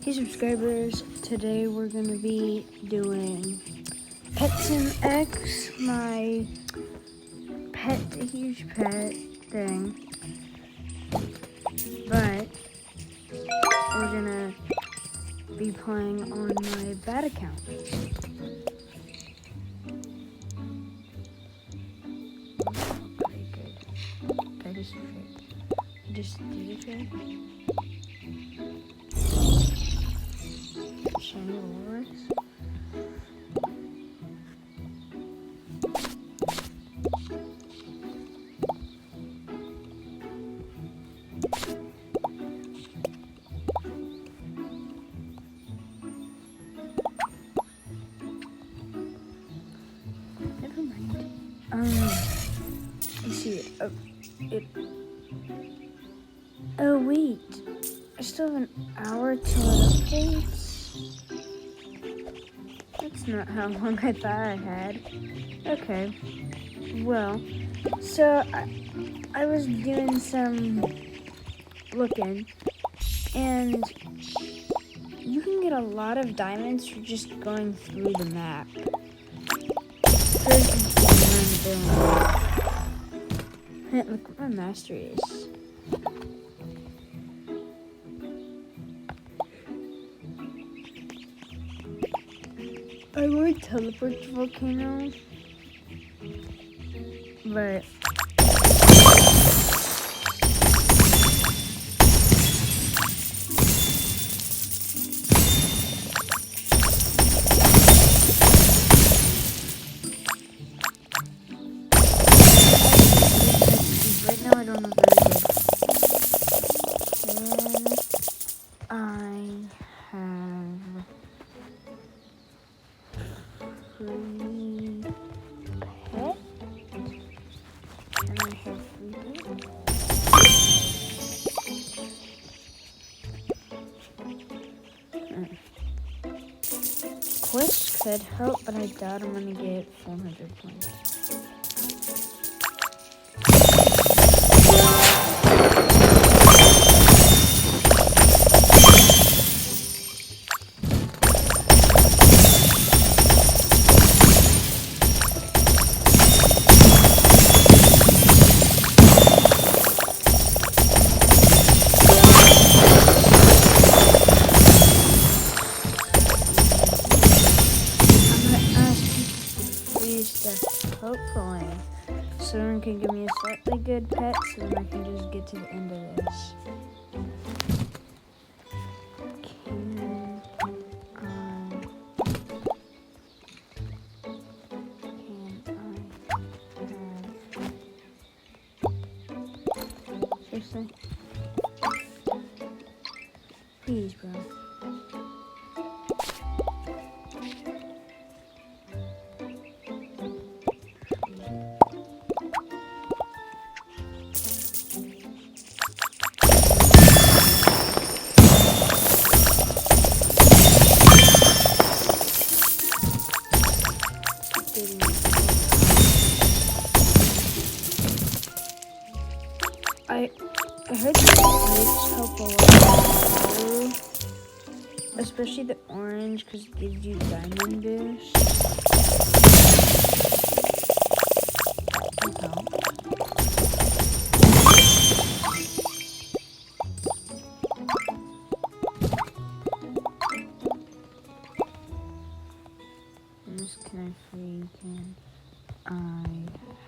Hey subscribers, today we're going to be doing Petsim X, my pet, a huge pet thing, but we're going to be playing on my bat account. Okay, good. Okay, this is great. Just do it here. Shiny Lords. Never mind. Let's see. Oh wait, I still have an hour till it updates. That's not how long I thought I had. Okay. Well, so I was doing some looking, and you can get a lot of diamonds for just going through the map. Look what my mastery is. I would teleport to Volcano, but right now I don't know very good. Can I have 3 pets? Can I have 3 pets? Quest could help, but I doubt I'm gonna get 400 points. Hopefully, someone can give me a slightly good pet so then I can just get to the end of this. Seriously? Please, bro. I heard the grapes help a lot too, especially the orange because it gives you diamond boost. And this can I free? Can I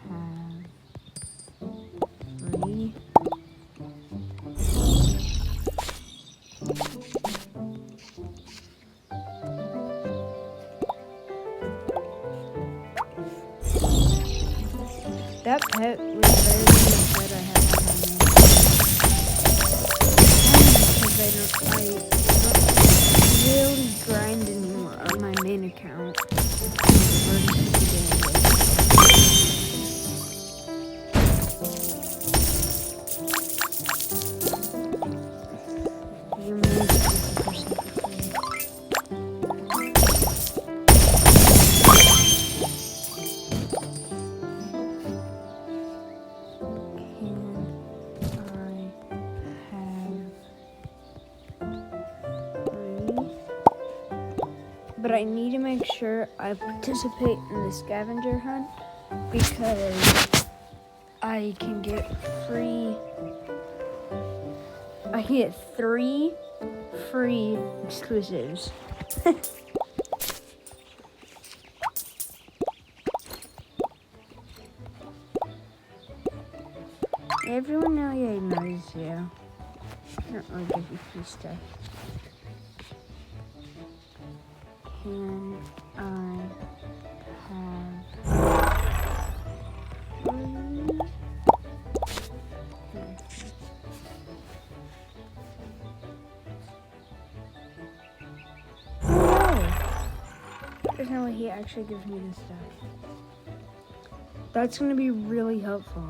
have 3? That pet was very good I had on my name. Because I don't really grind anymore on my main account. You made 50% for free. but I need to make sure I participate in the scavenger hunt because I can get 3 free exclusives. Everyone knows you. I don't really give you free stuff. Can I have there's no way he actually gives me this stuff. That's going to be really helpful.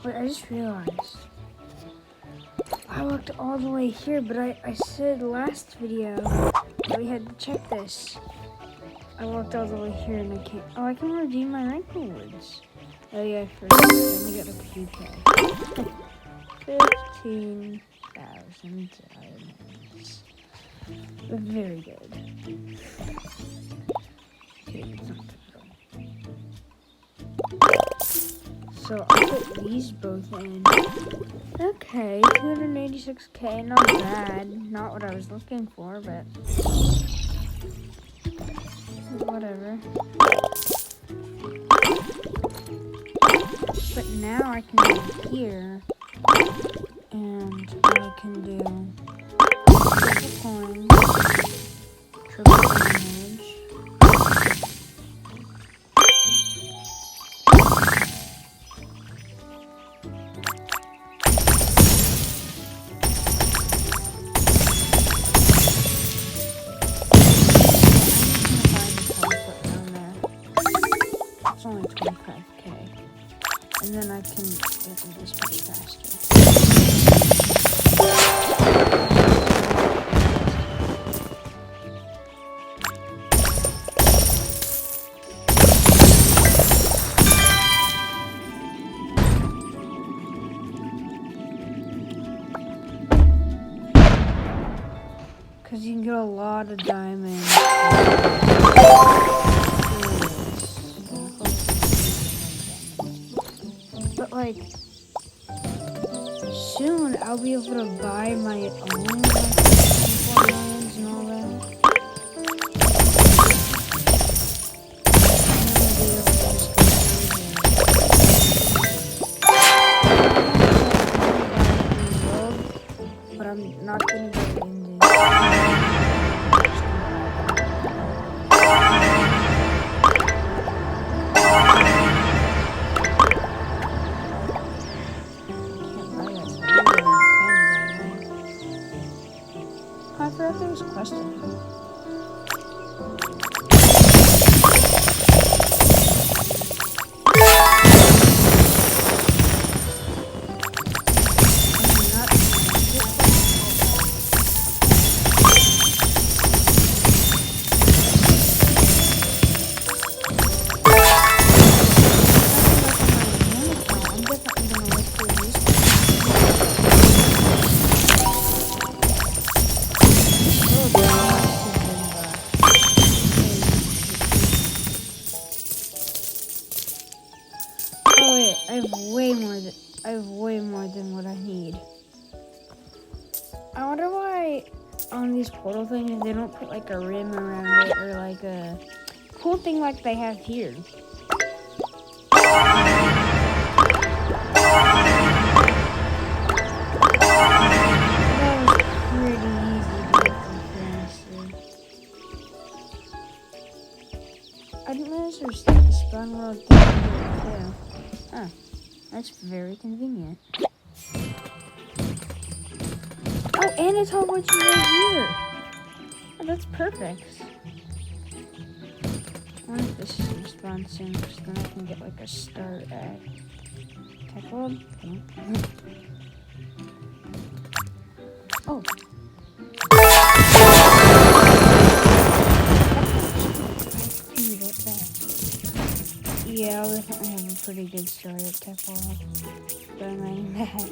Wait, I just realized. I walked all the way here, but I said last video that we had to check this. I walked all the way here and I can't. Oh, I can redeem my rank rewards. Oh yeah, I forgot. I only got a few K. 15,000 diamonds. Very good. Okay, it's not typical. So I'll put these both in. Okay, 286K, not bad. Not what I was looking for, but whatever. But now I can go here and I can do triple coins, triple damage. It's only 25K. And then I can get through this much faster. Because you can get a lot of diamonds. But like, soon I'll be able to buy my own lands and all that. But I'm not gonna get into I forgot there was a question. I have way more than what I need. I wonder why on these portal things they don't put like a rim around it or like a cool thing like they have here. That was pretty easy to get, honestly. I didn't realize there's like a spawn world thing here too. Huh. That's very convenient. Oh, and it's Hogwarts right here. Oh, that's perfect. I wonder if this is going to spawn soon, because then I can get like a start at Tech World. Oh. Yeah, I'll definitely have a pretty good story at Tech World. But I'm writing that.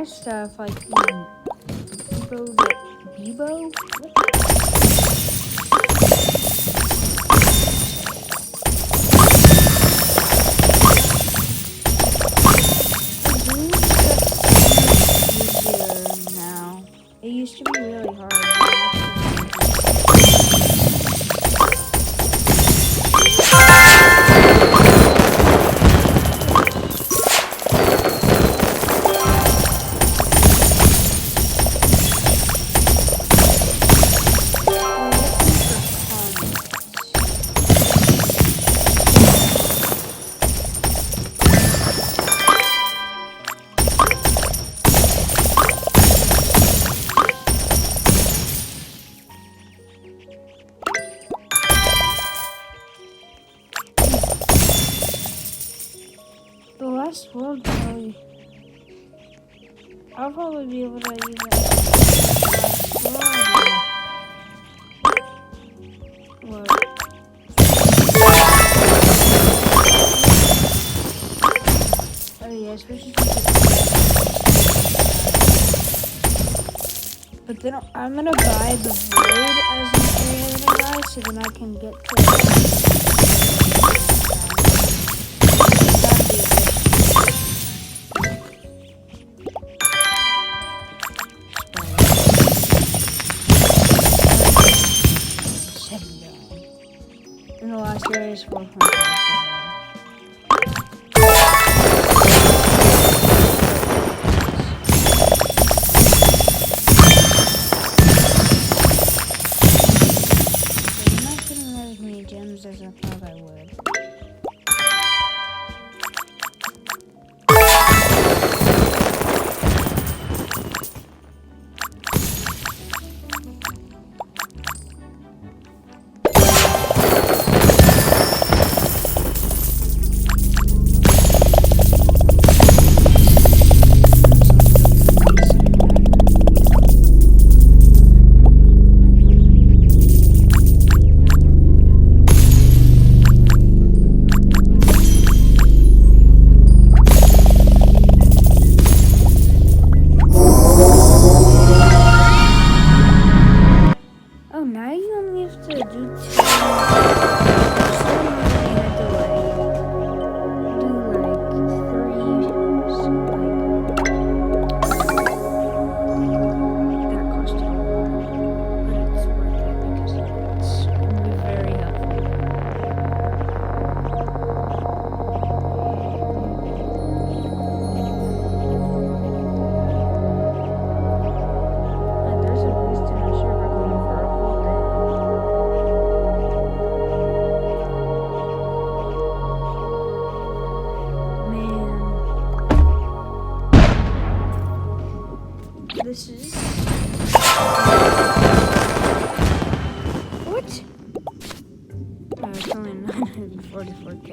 stuff like Bebo? Now. It used to be really hard. The last world probably. I'll probably be able to use it. What? Oh yes, we should just but then I'm gonna buy the void as an area that I buy so then I can get to and the last area is 4.5. I'm not getting as many gems as I thought I would. This is what? Oh, it's only 944k.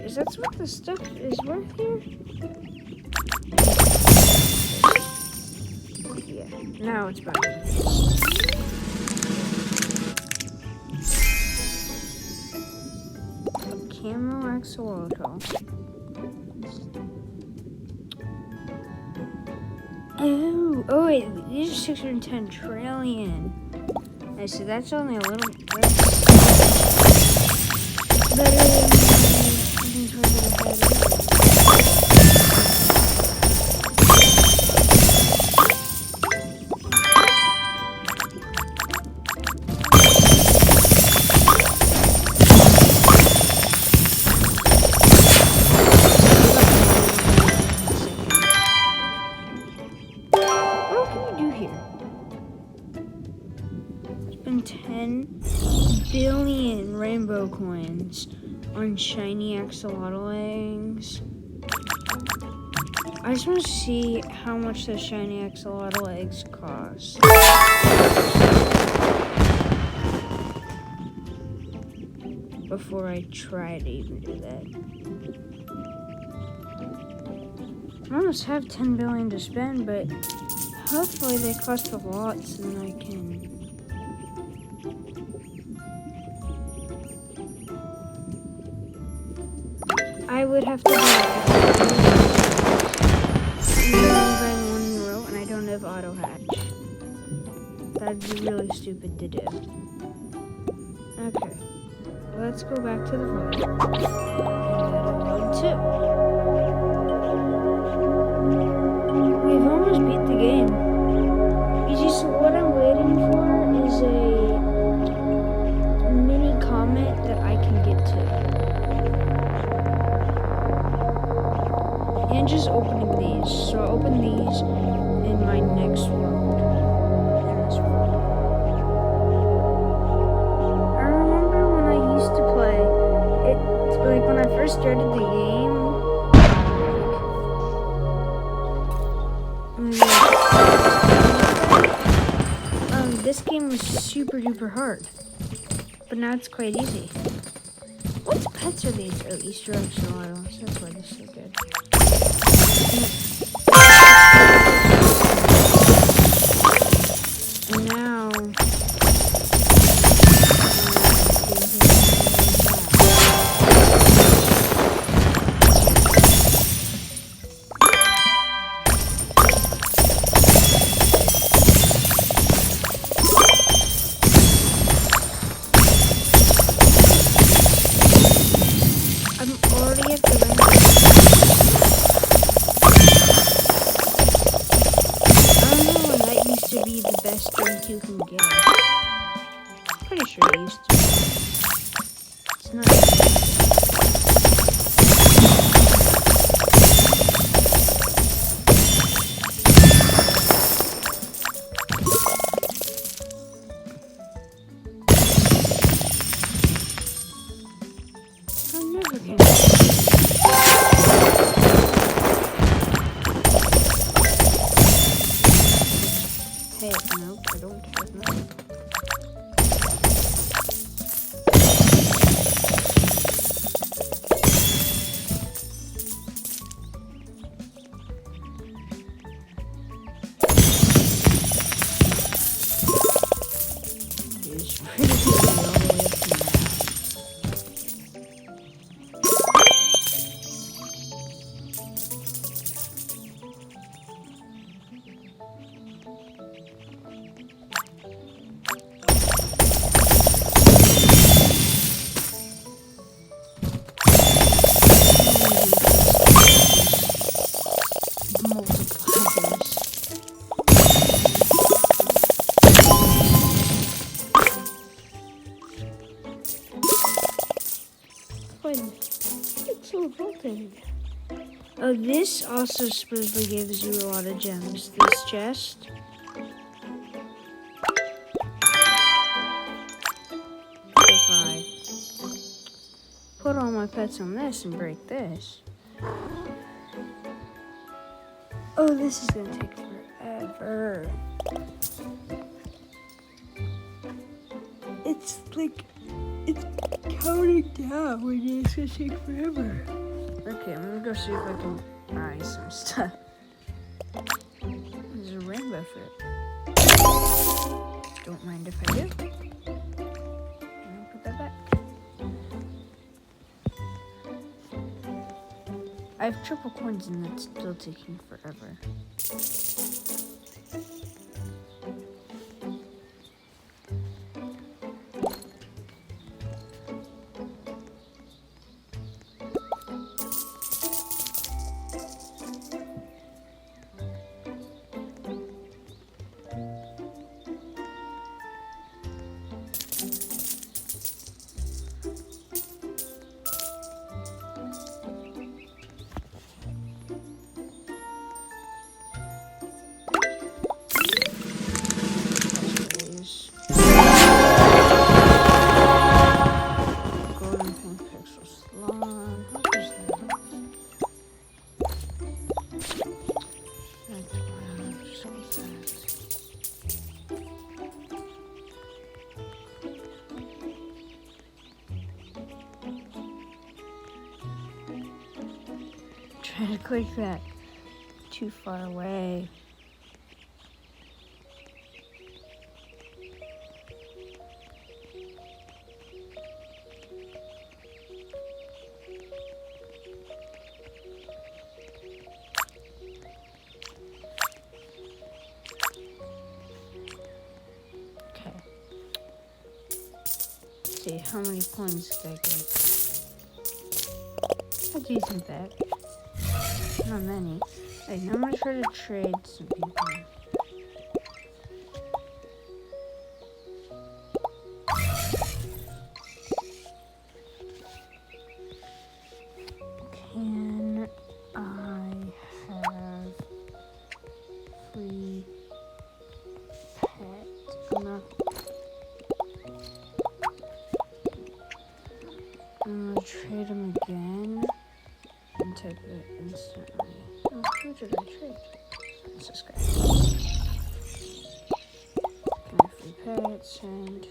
Is that what the stuff is worth here? Yeah. Now it's back. Camo axolotl. Oh wait, these are 610 trillion. I see, that's only a little better than What can you do here? Spend 10 billion rainbow coins on shiny axolotl eggs. I just want to see how much those shiny axolotl eggs cost. Before I try to even do that. I almost have 10 billion to spend, but hopefully they cost a lot so then I can. I would have to do have auto hatch. That'd be really stupid to do. Okay, let's go back to the farm. And load 2. We've almost beat the game. It's just what I'm waiting for is a mini comet that I can get to. And just opening these. So I'll open these in my next world. In this world. I remember when I used to play it, like when I first started the game. This game was super duper hard, but now it's quite easy. What pets are these? Oh, Easter egg axolotls. That's why they're so good. And now, I'm already at the rank. I don't know when that used to be the best rank you can get. Pretty sure it used to. It's not. I'm never gonna. Hey, nope, I don't have none. It's pretty easy all the way up to now. Multipliers. When it's so voltage. Oh, this also supposedly gives you a lot of gems. This chest. If I put all my pets on this and break this. Oh, this is gonna take forever. It's like, it's counting down when it's gonna take forever. Okay, I'm gonna go see if I can buy some stuff. There's a rainbow fruit. Don't mind if I do. I'm gonna put that back. I have triple coins and it's still taking forever. Trying to click that. Too far away. see, how many coins did I get? A decent bet. Not many. Hey, now I'm gonna try to trade some people. Can I have free pet? I'm gonna trade him again and take it instantly. Oh, who did I trade? That's this guy. Can I have free pet? Send.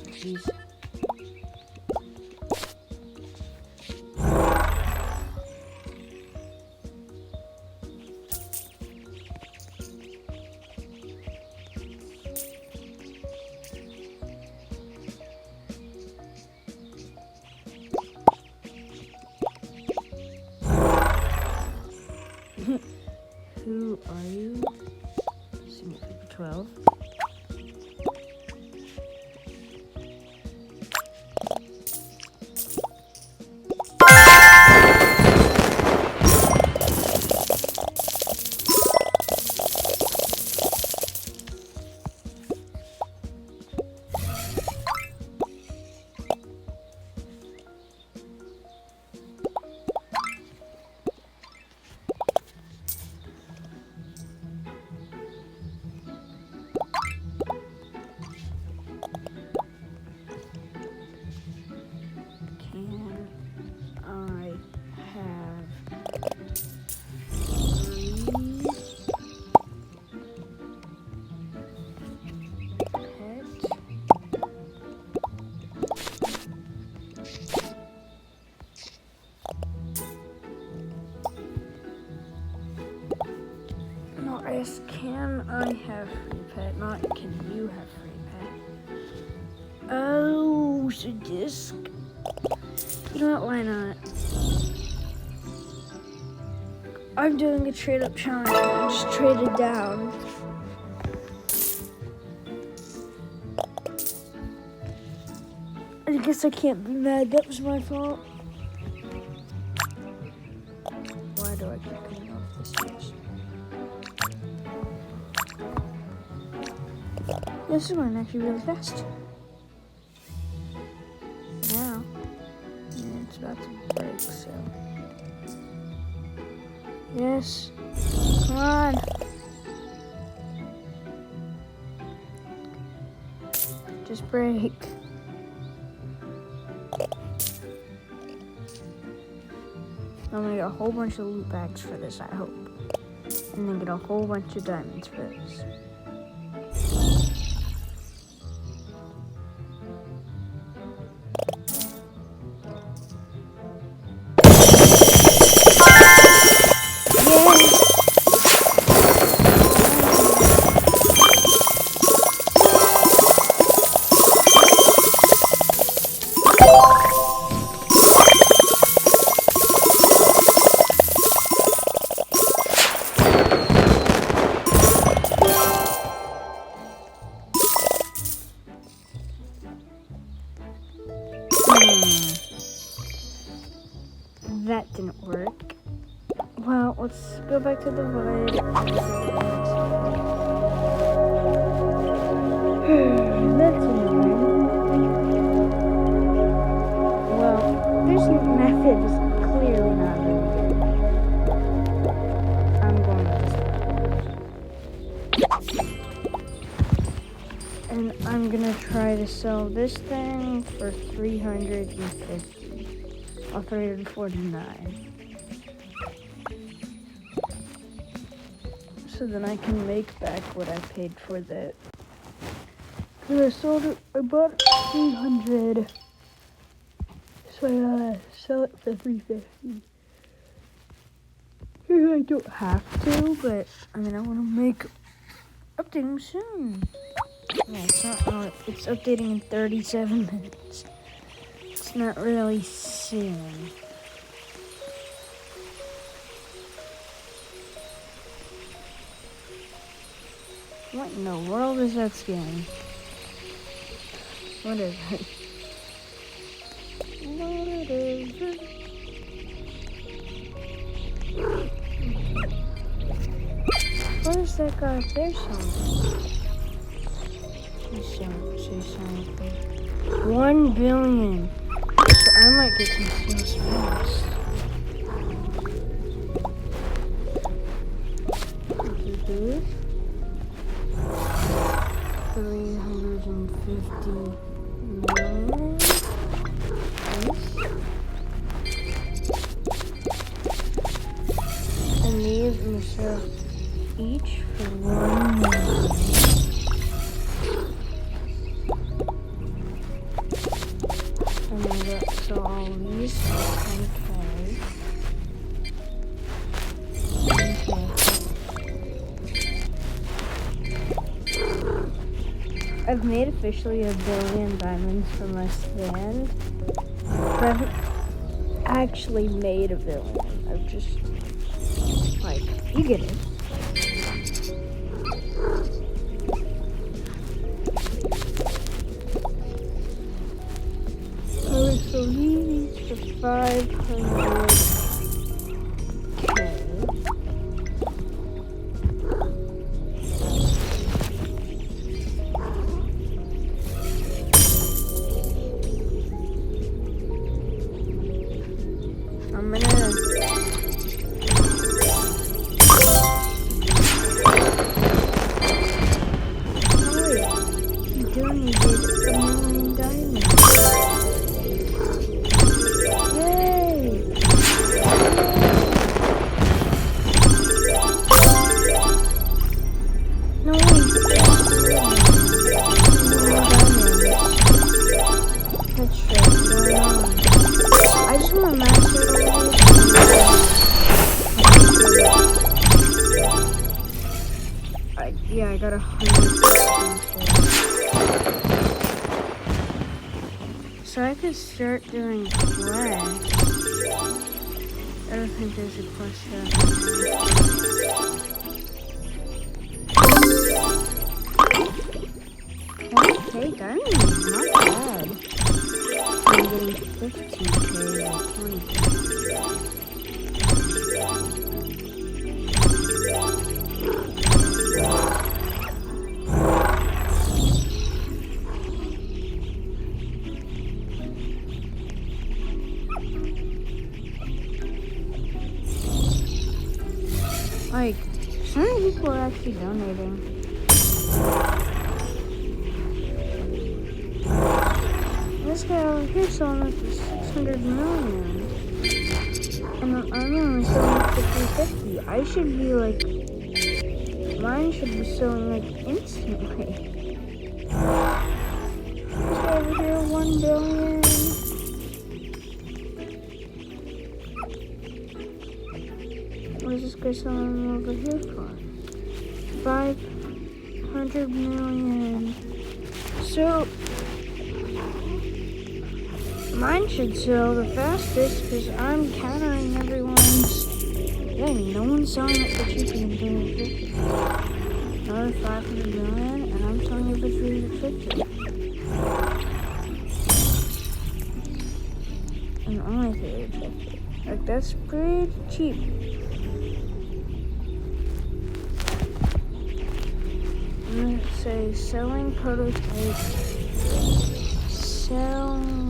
Jeez. Who are you? Senior Paper 12. Yes, can I have free pet? Not can you have free pet? Oh, so disc. You know what? Why not? I'm doing a trade up challenge. I just traded down. I guess I can't be mad. That was my fault. Why do I keep coming off this switch? This is going actually really fast. Now, it's about to break, so. Yes. Come on. Just break. I'm gonna get a whole bunch of loot bags for this, I hope. And then get a whole bunch of diamonds for this. That didn't work. Well, let's go back to the void. That's annoying. Well, this method is clearly not really good. I'm going with this. And I'm gonna try to sell this thing for 350. 349. So then I can make back what I paid for that. Cause I sold it, I bought it for 300. So I gotta sell it for 350. I don't have to, but I mean I wanna make updating soon. Yeah, it's not, it's updating in 37 minutes. It's not really soon. What in the world is that skin? What is it? What is it? What is that guy up there somewhere? Say something. 1 billion. So I might get some sales fast. This. 350 million. And these I'm gonna sell each for 1 million. And then that's all these for 10K. I've made officially 1 billion diamonds from my stand, but I haven't actually made 1 billion. I've just, like, you get it. Alright, so these for 500K. I'm gonna you donated 1 million diamonds. Yay! No way. That's true. I just want to max it yeah, I got 100%. So I could start doing quests. I don't think there's a quest here. Okay, diamond is not bad. I'm getting 15K or 20K. Like, so many people are actually donating. This guy over here selling it for 600 million. And I'm only selling it for 350. I should be like, mine should be selling like instantly. This guy over here, 1 billion. What is this guy selling over here for? 500 million. So, mine should sell the fastest because I'm countering everyone's. Yeah, no one's selling it for cheaper than 350. Another 500 million, and I'm selling it for 350. And only 350. Like, that's pretty cheap. I'm gonna say selling prototype. Selling.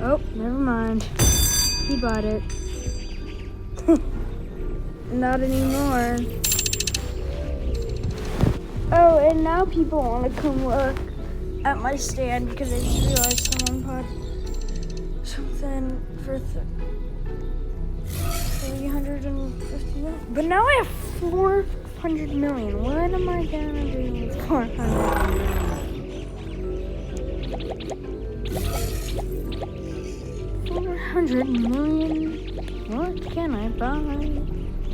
Oh, never mind. He bought it. Not anymore. Oh, and now people want to come look at my stand because I just realized someone bought something for 350 million. But now I have 400 million. What am I gonna do with 400 million? 400 million? What can I buy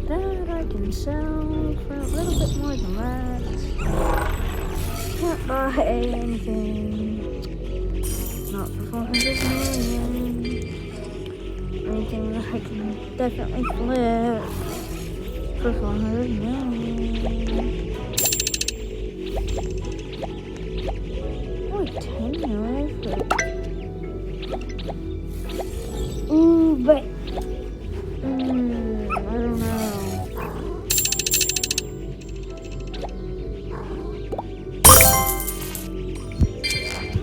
that I can sell for a little bit more than that? Can't buy anything. Not for 400 million. anything that I can definitely flip for 400 million. Oh, 10 million for... Ooh, but... I don't know.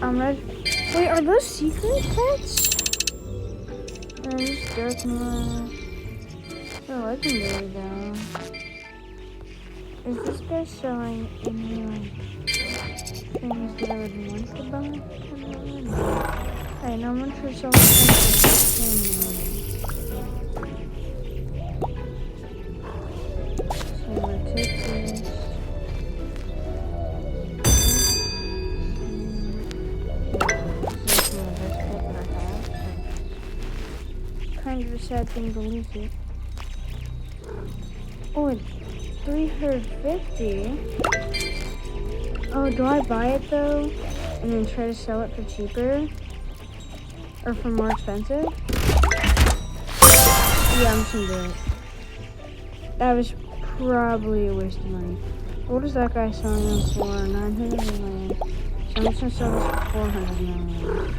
I'm ready. Wait, are those secret pets? No, just dark. They're legendary though. Is this guy selling any like things that I would want to buy? Alright, now I'm gonna try selling things for 10 million. So I'm gonna take this. Kind of a sad thing to lose it. Oh, it's 350. Oh, do I buy it though? And then try to sell it for cheaper? Or for more expensive? Yeah, I'm just gonna do it. That was probably a waste of money. What is that guy selling them for? 900 million. So I'm just gonna sell this for 400 million.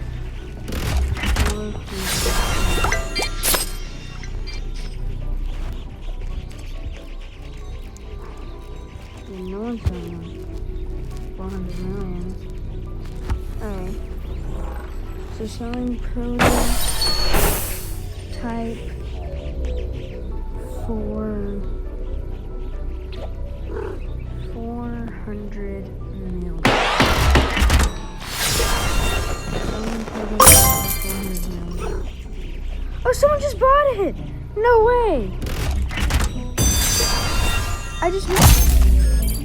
No one's selling 400 million. Alright. So selling produce type for 400 million. Selling produce for 400 million. Oh, someone just bought it! No way! I just...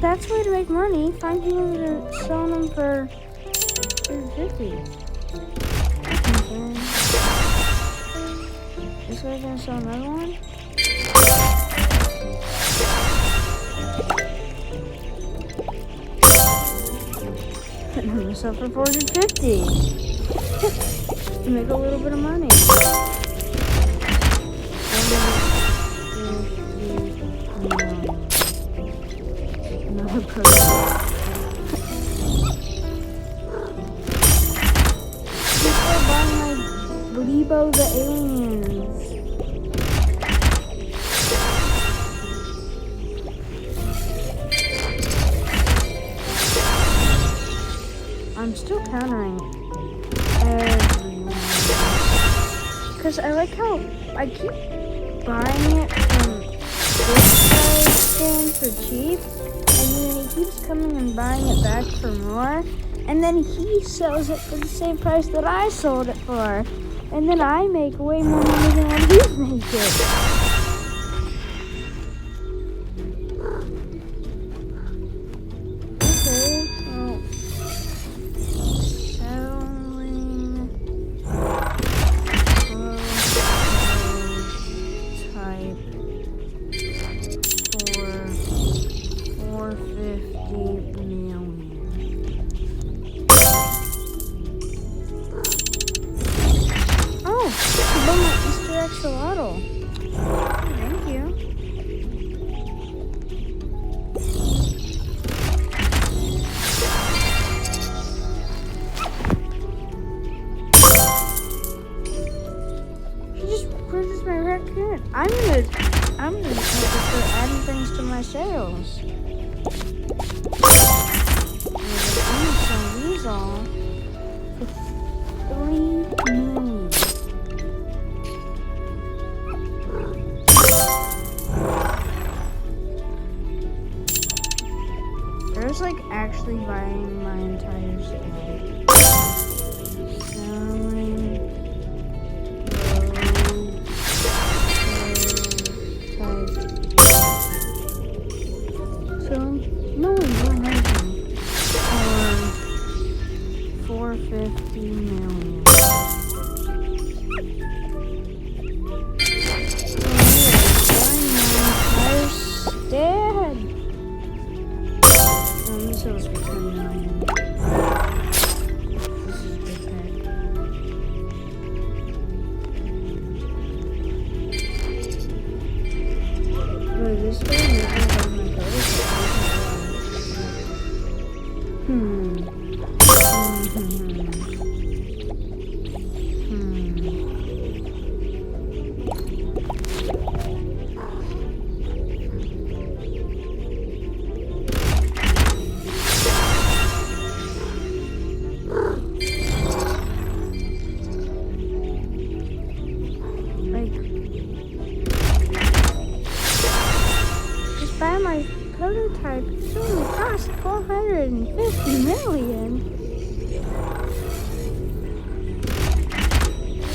That's the way to make money. Find people that are selling them for 350. Okay. This guy's gonna sell another one? I'm gonna sell for 450. To make a little bit of money. Another person. People are buying my Lebo the aliens. I'm still countering everyone. Because I like how I keep buying it from this guy's stand for cheap. And then he keeps coming and buying it back for more. And then he sells it for the same price that I sold it for. And then I make way more money than what he's making. Okay, well, selling type for 450 million. Oh, I bought my Easter axolotl. Thank you. She just purchased my raccoon. I'm gonna start adding things to my sales. I'm gonna sell these all for 3 million. There's like actually buying my entire store. Selling no one amazing for 450 million. Dad. This was for 10 million. This is a big pack. Hmm. Like, just buy my prototype. It's only cost $450 million.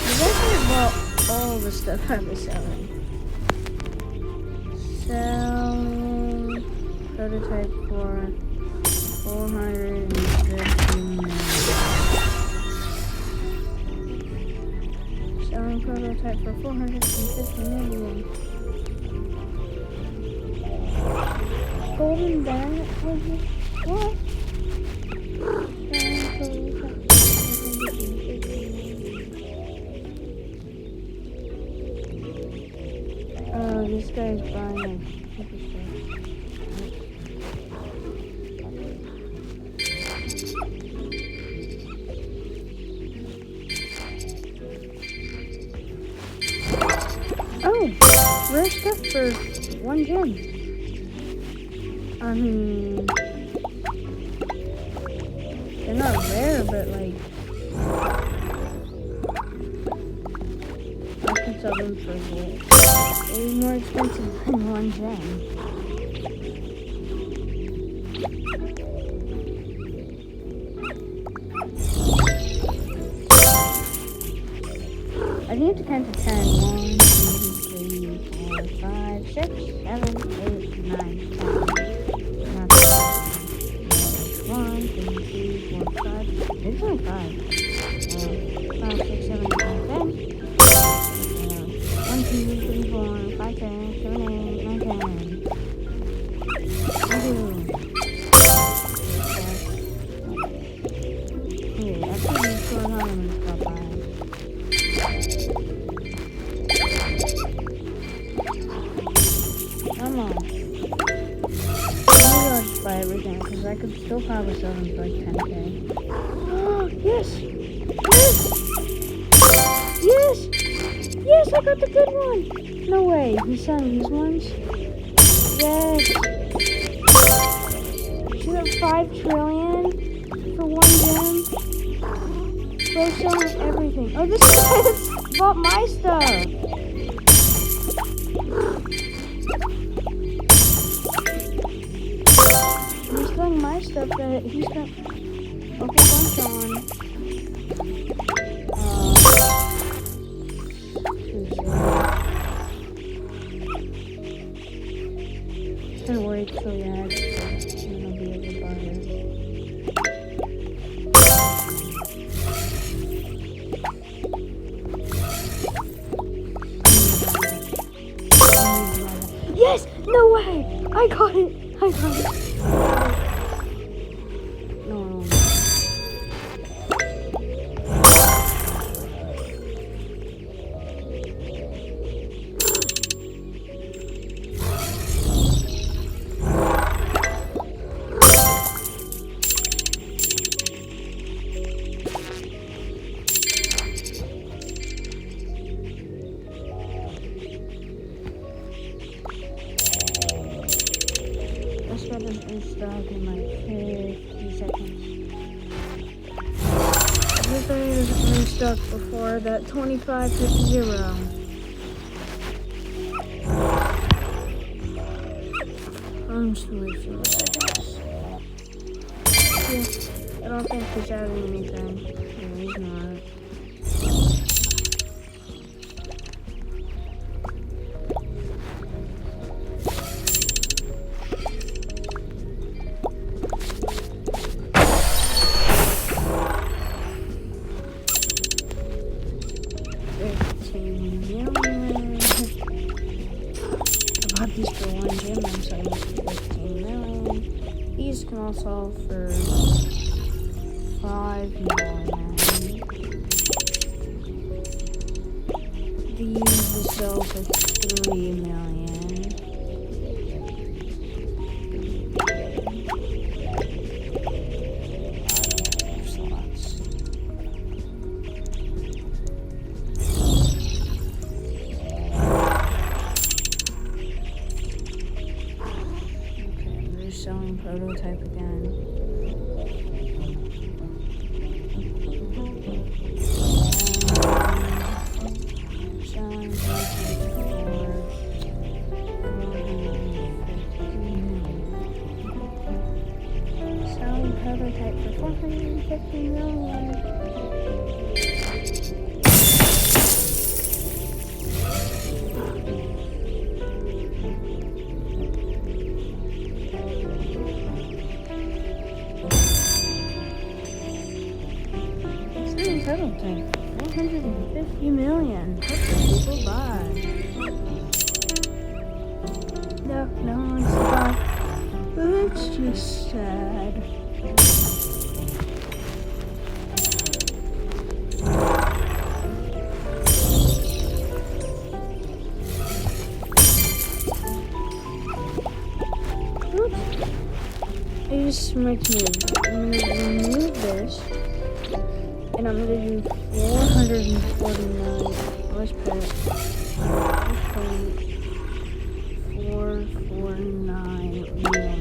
But that's not about all the stuff I was selling. Selling prototype for $450 million. Selling prototype for $450 million. Golden Bennett? What? Oh, this guy's buying stupid stuff. Oh, rare stuff for 1 gem. I mean, they're not rare, but like, I could sell them for gold. It's more expensive than 1 gem. I need to count to 10. 1, 2, 3, 4, 5, 6, 7, 8, 9, 10. 1, 2, 3, 4, 5. It's only 5. 5, 6, 7, 8, 9, 10. 1, 2, 3, 4, 5, 6, 7, 8, 9, 10. 1, 2. Hey, I think these 4 ornaments got 5. Come on. Maybe I'll just buy everything, because I could still probably sell them for like 10K. Oh, yes! Yes! Yes! Yes, I got the good one! No way, he's selling these ones? Yes! You have 5 trillion for 1 gem? Bro, selling everything. Oh, this is bought my stuff! He's selling my stuff that he spent a whole bunch on. Just gonna wait till he adds it, and I'll be able to buy it. Yes! No way! I got it! I got it! No. This weapon is stock in like 50 seconds. This thing is restocked before that 2550. I'm just gonna wait a few seconds. Yeah, I don't think he's adding anything. No, he's not. These for 1 gem, I'm selling for 15 million. These can all sell for 5 million. These will sell for 3 million. prototype for 450 million. Selling prototype for 450 million. What do people buy? No one wants to buy. But it's just sad. It just makes me. I'm gonna remove this, and I'm gonna do 449. Let's put 449 million.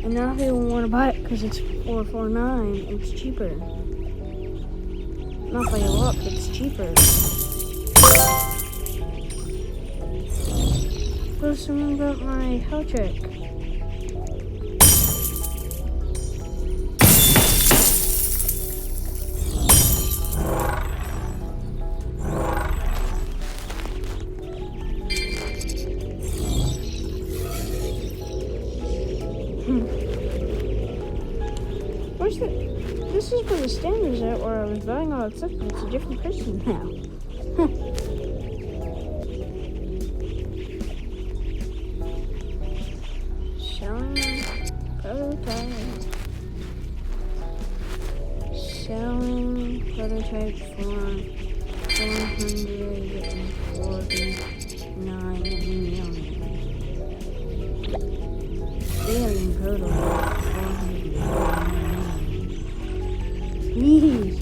And now they want to buy it because it's 449. It's cheaper. Not by a lot, but it's cheaper. So someone got my health check. Where's the? This is where the stand is at, where I was buying all that stuff, but it's a different person now. Selling prototype. Selling prototype for 449 million. Selling prototype. Please.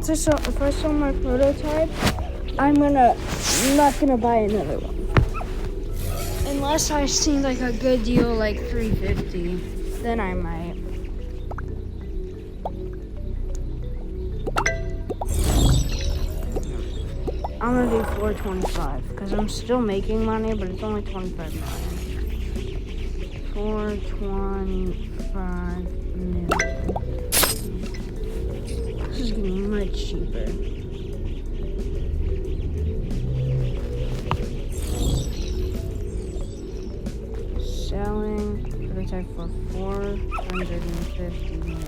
If I sell my prototype, I'm not gonna buy another one. Unless I see like a good deal, like 350, then I might. I'm gonna do 425 because I'm still making money, but it's only 25 million. 425 million. This is getting much cheaper. Selling prototype for 450 million.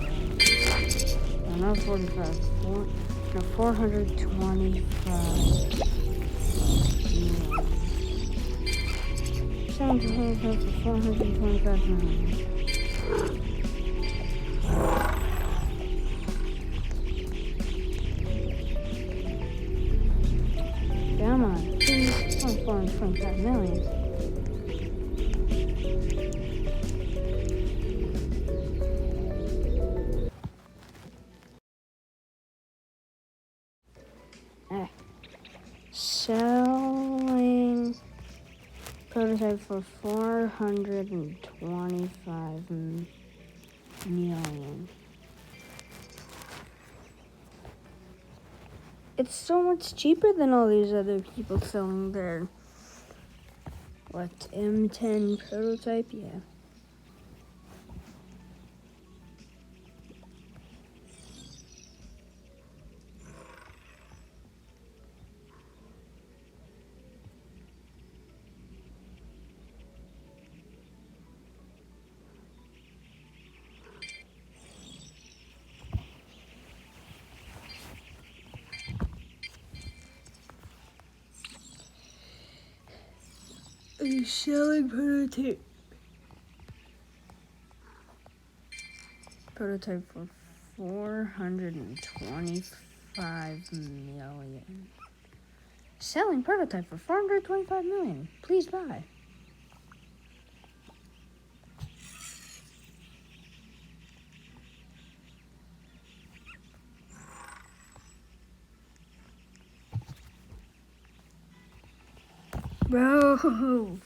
No, not 45. 425 million. Selling prototype for 425 million. Come on, please. It's only 425 million. Selling prototype for 425 million. It's so much cheaper than all these other people selling their M10 prototype, yeah. A selling prototype for 425 million. Selling prototype for 425 million. Please buy. Bro.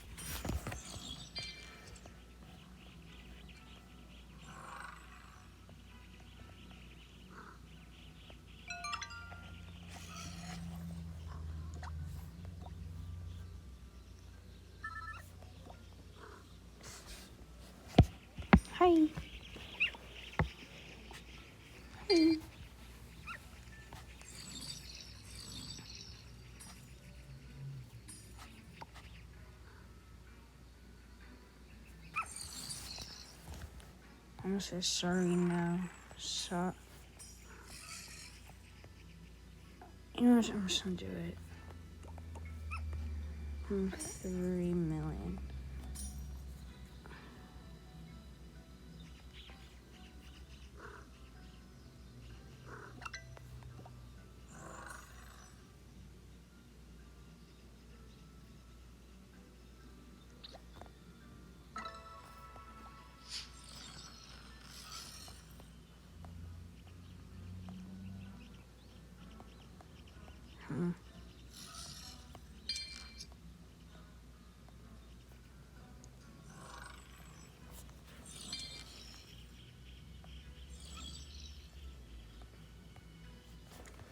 Hi. Hi. I'm gonna say sorry now. You know what? I'm just gonna do it. 3 million.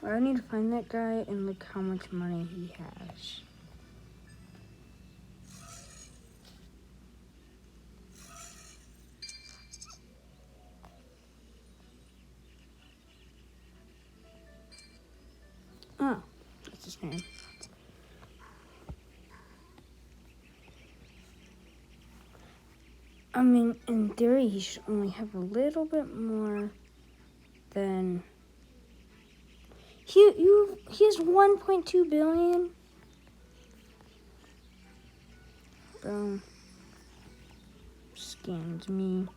I need to find that guy and look how much money he has. Oh, that's his name. I mean, in theory, he should only have a little bit more than... He has 1.2 billion? Bro. Scammed me.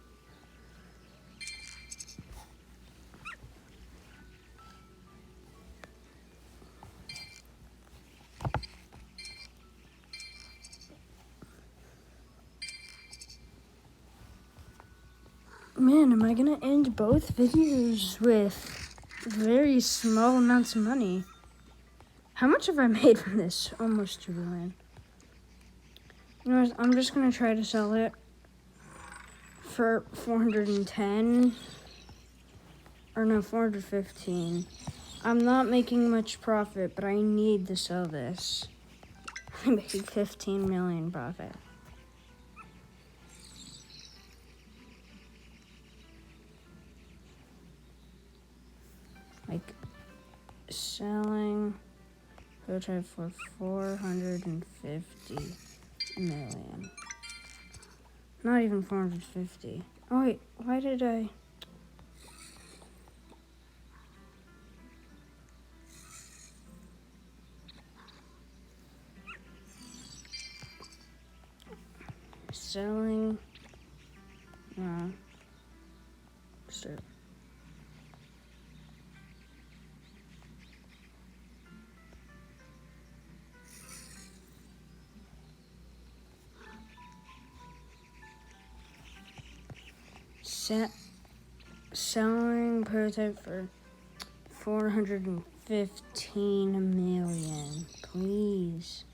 Man, am I gonna end both videos with very small amounts of money? How much have I made from this? Almost 2 billion. You know what? I'm just gonna try to sell it for 410. Or no, 415. I'm not making much profit, but I need to sell this. I'm making 15 million profit. Like, selling prototype for 450 million. Not even 450. Oh wait, why did I? Selling, no, sir. Selling prototype for 415 million, please.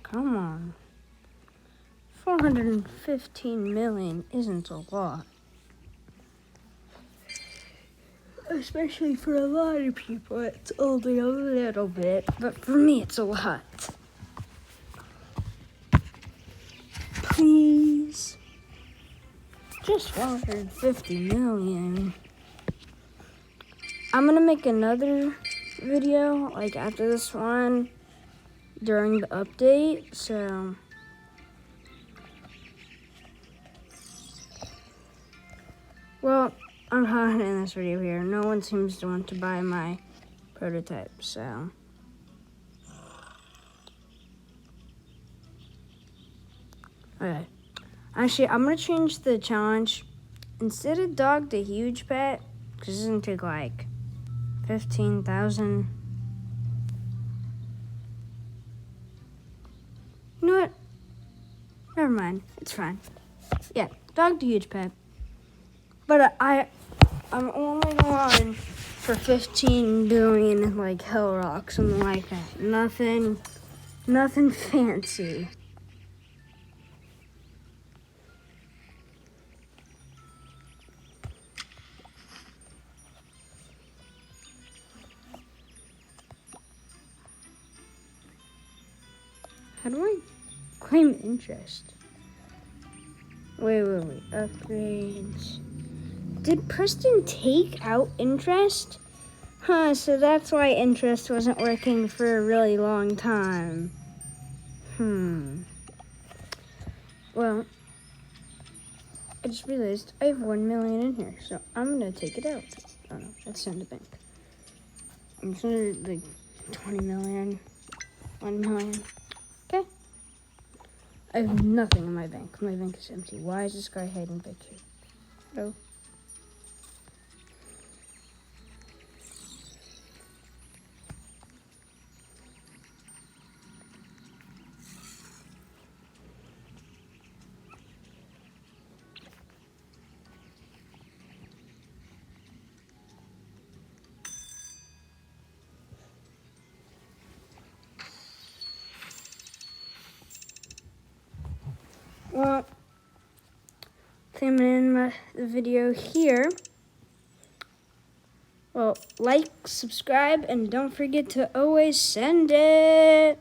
Come on. 415 million isn't a lot. Especially for a lot of people, it's only a little bit, but for me, it's a lot. Please. Just 450 million. I'm gonna make another video, like after this one, during the update, so... Well, I'm not in this video here. No one seems to want to buy my prototype, so... Okay. Actually, I'm gonna change the challenge. Instead of dog to huge pet, because it's gonna take like 15,000. You know what? Never mind. It's fine. Yeah, dog to huge pet. But I'm only going for 15 billion, like Hell Rock, something like that. Nothing fancy. How do I claim interest? Wait. Upgrades. Did Preston take out interest? So that's why interest wasn't working for a really long time. Well, I just realized I have 1 million in here, so I'm gonna take it out. Oh no, let's send to bank. I'm just gonna like 20 million, 1 million. Okay. I have nothing in my bank. My bank is empty. Why is this guy hiding back here? Hello? Well, I think I'm gonna end the video here. Well, like, subscribe, and don't forget to always send it.